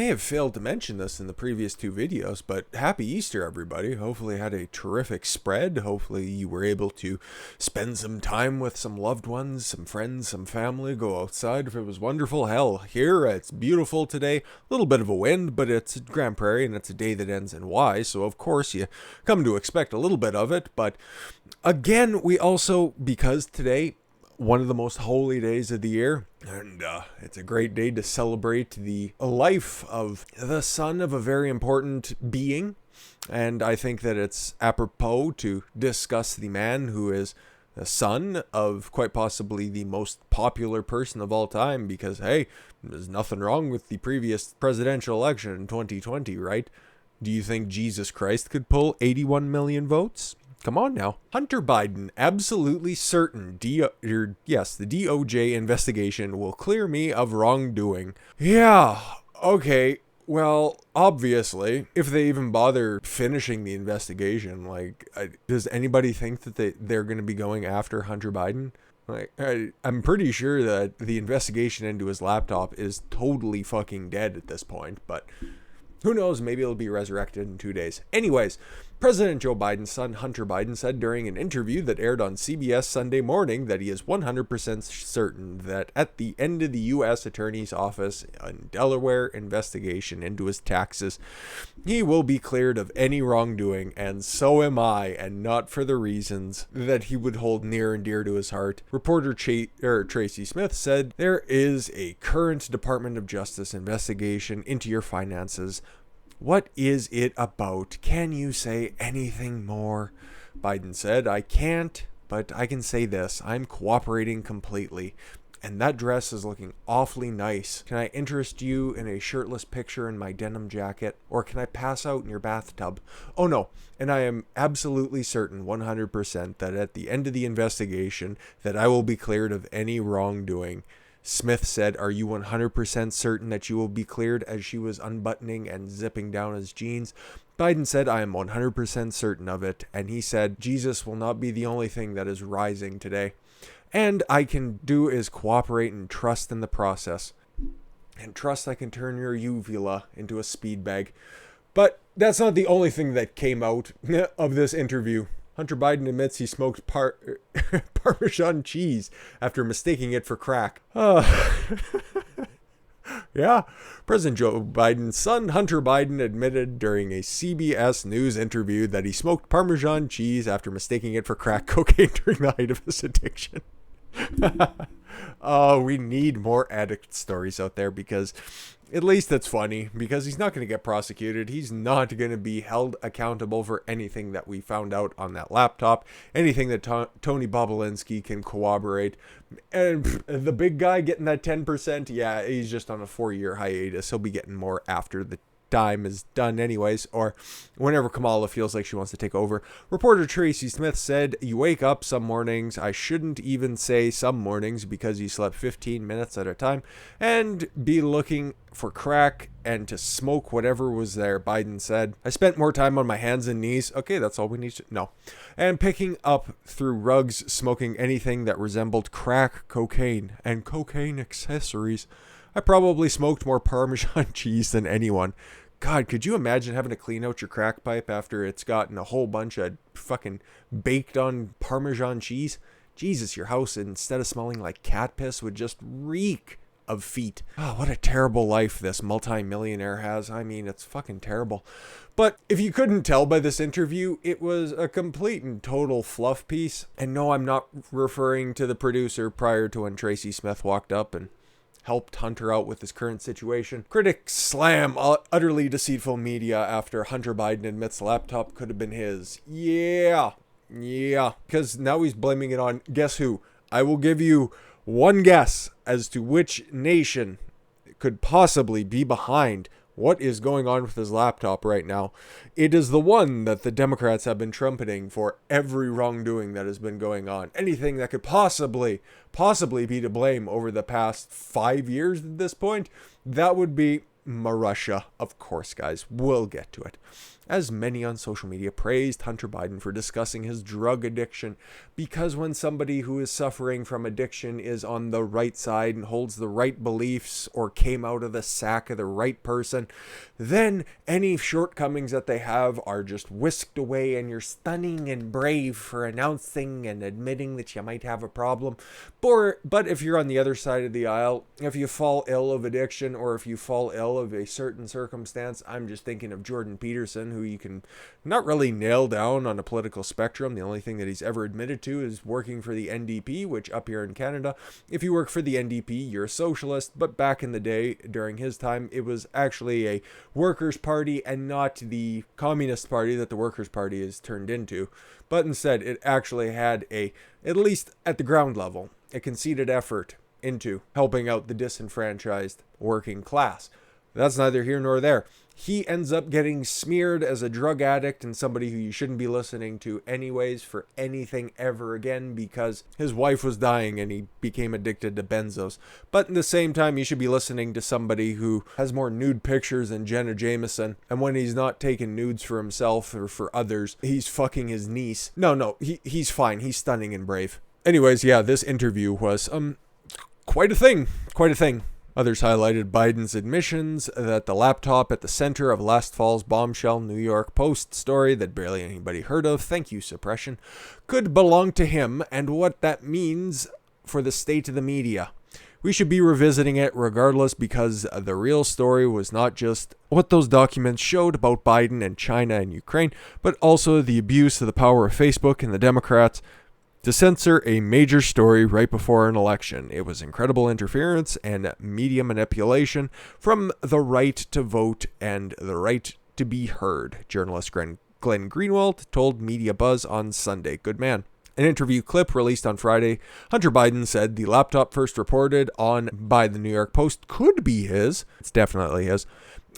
I may have failed to mention this in the previous two videos, but happy Easter, everybody. Hopefully you had a terrific spread. Hopefully you were able to spend some time with some loved ones, some friends, some family, go outside if it was wonderful. Hell, here it's beautiful today. A little bit of a wind, but it's Grand Prairie and it's a day that ends in Y, so of course you come to expect a little bit of it. But again, we also, because today, one of the most holy days of the year, and it's a great day to celebrate the life of the son of a very important being. And I think that it's apropos to discuss the man who is the son of quite possibly the most popular person of all time, because hey, there's nothing wrong with the previous presidential election in 2020, right? Do you think Jesus Christ could pull 81 million votes? Come on now. Hunter Biden, absolutely certain the DOJ investigation will clear me of wrongdoing. Yeah, okay. Well, obviously, if they even bother finishing the investigation, does anybody think that they're going to be going after Hunter Biden? I'm pretty sure that the investigation into his laptop is totally fucking dead at this point, but who knows, maybe it'll be resurrected in 2 days. Anyways, President Joe Biden's son, Hunter Biden, said during an interview that aired on CBS Sunday Morning that he is 100% certain that at the end of the U.S. Attorney's Office in Delaware investigation into his taxes, he will be cleared of any wrongdoing, and so am I, and not for the reasons that he would hold near and dear to his heart. Reporter Tracy Smith said, there is a current Department of Justice investigation into your finances. What is it about? Can you say anything more? Biden said, I can't, but I can say this. I'm cooperating completely. And that dress is looking awfully nice. Can I interest you in a shirtless picture in my denim jacket? Or can I pass out in your bathtub? Oh no, and I am absolutely certain 100% that at the end of the investigation that I will be cleared of any wrongdoing. Smith said, are you 100% certain that you will be cleared, as she was unbuttoning and zipping down his jeans? Biden said, I am 100% certain of it. And he said, Jesus will not be the only thing that is rising today. And I can do is cooperate and trust in the process. And trust I can turn your uvula into a speed bag. But that's not the only thing that came out of this interview. Hunter Biden admits he smoked Parmesan cheese after mistaking it for crack. Yeah, President Joe Biden's son, Hunter Biden, admitted during a CBS News interview that he smoked Parmesan cheese after mistaking it for crack cocaine during the height of his addiction. Oh, we need more addict stories out there, because at least it's funny, because he's not going to get prosecuted. He's not going to be held accountable for anything that we found out on that laptop, anything that Tony Bobulinski can corroborate. And the big guy getting that 10%, yeah, he's just on a 4-year hiatus. He'll be getting more after the time is done anyways, or whenever Kamala feels like she wants to take over. Reporter Tracy Smith said, you wake up some mornings, I shouldn't even say some mornings because you slept 15 minutes at a time, and be looking for crack and to smoke whatever was there. Biden said, I spent more time on my hands and knees. Okay, that's all we need to know. And picking up through rugs, smoking anything that resembled crack cocaine and cocaine accessories. I probably smoked more Parmesan cheese than anyone. God, could you imagine having to clean out your crack pipe after it's gotten a whole bunch of fucking baked on Parmesan cheese? Jesus, your house, instead of smelling like cat piss, would just reek of feet. Oh, what a terrible life this multi-millionaire has. I mean, it's fucking terrible. But if you couldn't tell by this interview, it was a complete and total fluff piece. And no, I'm not referring to the producer prior to when Tracy Smith walked up and helped Hunter out with his current situation. Critics slam utterly deceitful media after Hunter Biden admits the laptop could have been his. Yeah, because now he's blaming it on, guess who? I will give you one guess as to which nation could possibly be behind what is going on with his laptop right now. It is the one that the Democrats have been trumpeting for every wrongdoing that has been going on. Anything that could possibly be to blame over the past 5 years at this point, that would be Marussia. Of course, guys, we'll get to it. As many on social media praised Hunter Biden for discussing his drug addiction, because when somebody who is suffering from addiction is on the right side and holds the right beliefs or came out of the sack of the right person, then any shortcomings that they have are just whisked away, and you're stunning and brave for announcing and admitting that you might have a problem. But if you're on the other side of the aisle, if you fall ill of addiction or if you fall ill of a certain circumstance, I'm just thinking of Jordan Peterson, who you can not really nail down on a political spectrum. The only thing that he's ever admitted to is working for the NDP, which up here in Canada, if you work for the NDP, you're a socialist. But back in the day, during his time, it was actually a workers' party and not the communist party that the workers' party is turned into. But instead, it actually had at least at the ground level, a conceded effort into helping out the disenfranchised working class. That's neither here nor there. He ends up getting smeared as a drug addict and somebody who you shouldn't be listening to anyways for anything ever again, because his wife was dying and he became addicted to benzos. But at the same time, you should be listening to somebody who has more nude pictures than Jenna Jameson, and when he's not taking nudes for himself or for others, he's fucking his niece. No, he's fine. He's stunning and brave. Anyways, yeah, this interview was quite a thing. Others highlighted Biden's admissions that the laptop at the center of last fall's bombshell New York Post story that barely anybody heard of, thank you suppression, could belong to him, and what that means for the state of the media. We should be revisiting it regardless, because the real story was not just what those documents showed about Biden and China and Ukraine, but also the abuse of the power of Facebook and the Democrats to censor a major story right before an election. It was incredible interference and media manipulation from the right to vote and the right to be heard, journalist Glenn Greenwald told Media Buzz on Sunday. Good man. An interview clip released on Friday, Hunter Biden said the laptop first reported on by the New York Post could be his. It's definitely his.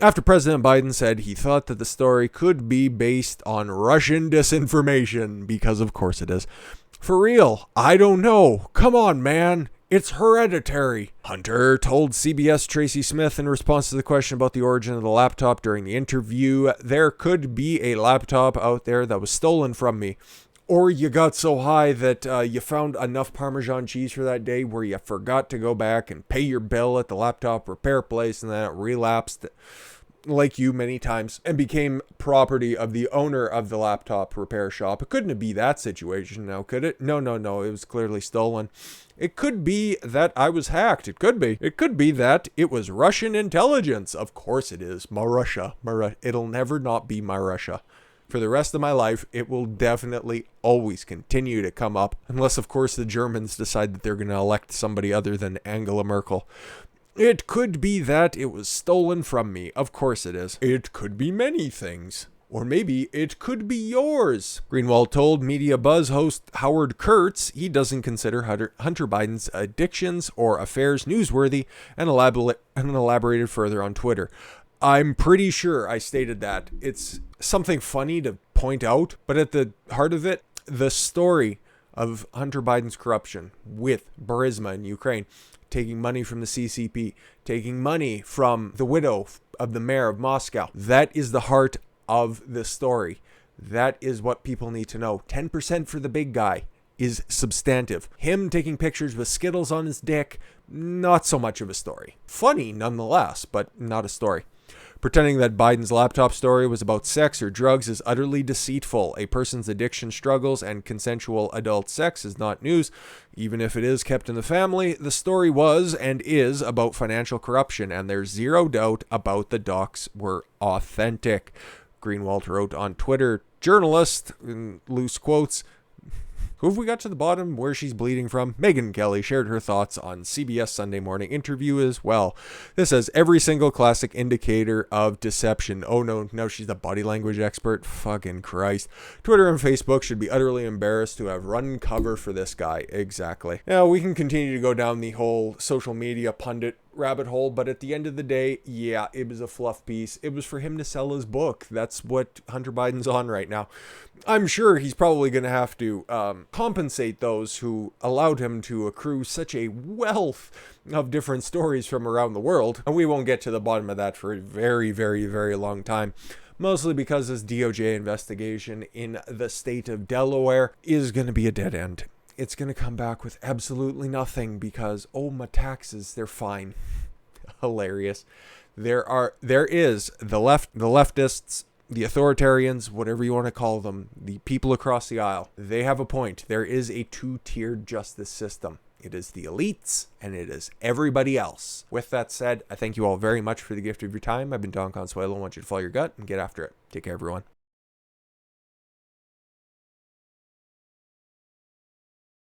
After President Biden said he thought that the story could be based on Russian disinformation, because of course it is. For real, I don't know. Come on, man. It's hereditary. Hunter told CBS Tracy Smith in response to the question about the origin of the laptop during the interview, there could be a laptop out there that was stolen from me. Or you got so high that you found enough Parmesan cheese for that day where you forgot to go back and pay your bill at the laptop repair place, and then it relapsed like you many times and became property of the owner of the laptop repair shop. It couldn't be that situation now, could it? No. It was clearly stolen. It could be that I was hacked. It could be. It could be that it was Russian intelligence. Of course it is. Marussia. It'll never not be Marussia. For the rest of my life, it will definitely always continue to come up, unless, of course, the Germans decide that they're going to elect somebody other than Angela Merkel. It could be that it was stolen from me. Of course it is. It could be many things. Or maybe it could be yours. Greenwald told Media Buzz host Howard Kurtz he doesn't consider Hunter Biden's addictions or affairs newsworthy, and elaborated further on Twitter. I'm pretty sure I stated that. It's something funny to point out, but at the heart of it, the story of Hunter Biden's corruption with Burisma in Ukraine, taking money from the CCP, taking money from the widow of the mayor of Moscow. That is the heart of the story. That is what people need to know. 10% for the big guy is substantive. Him taking pictures with Skittles on his dick, not so much of a story. Funny nonetheless, but not a story. Pretending that Biden's laptop story was about sex or drugs is utterly deceitful. A person's addiction struggles and consensual adult sex is not news. Even if it is kept in the family, the story was and is about financial corruption, and there's zero doubt about the docs were authentic. Greenwald wrote on Twitter, journalist, in loose quotes, who have we got to the bottom where she's bleeding from? Megyn Kelly shared her thoughts on CBS Sunday Morning interview as well. This says every single classic indicator of deception. Oh no, she's a body language expert. Fucking Christ. Twitter and Facebook should be utterly embarrassed to have run cover for this guy. Exactly. Now we can continue to go down the whole social media pundit rabbit hole, but at the end of the day, yeah, it was a fluff piece. It was for him to sell his book. That's what Hunter Biden's on right now. I'm sure he's probably going to have to compensate those who allowed him to accrue such a wealth of different stories from around the world. And we won't get to the bottom of that for a very, very, very long time. Mostly because this DOJ investigation in the state of Delaware is going to be a dead end. It's going to come back with absolutely nothing because, oh, my taxes, they're fine. Hilarious. There is the leftists, the authoritarians, whatever you want to call them, the people across the aisle. They have a point. There is a two-tiered justice system. It is the elites, and it is everybody else. With that said, I thank you all very much for the gift of your time. I've been Don Consuelo. I want you to follow your gut and get after it. Take care, everyone.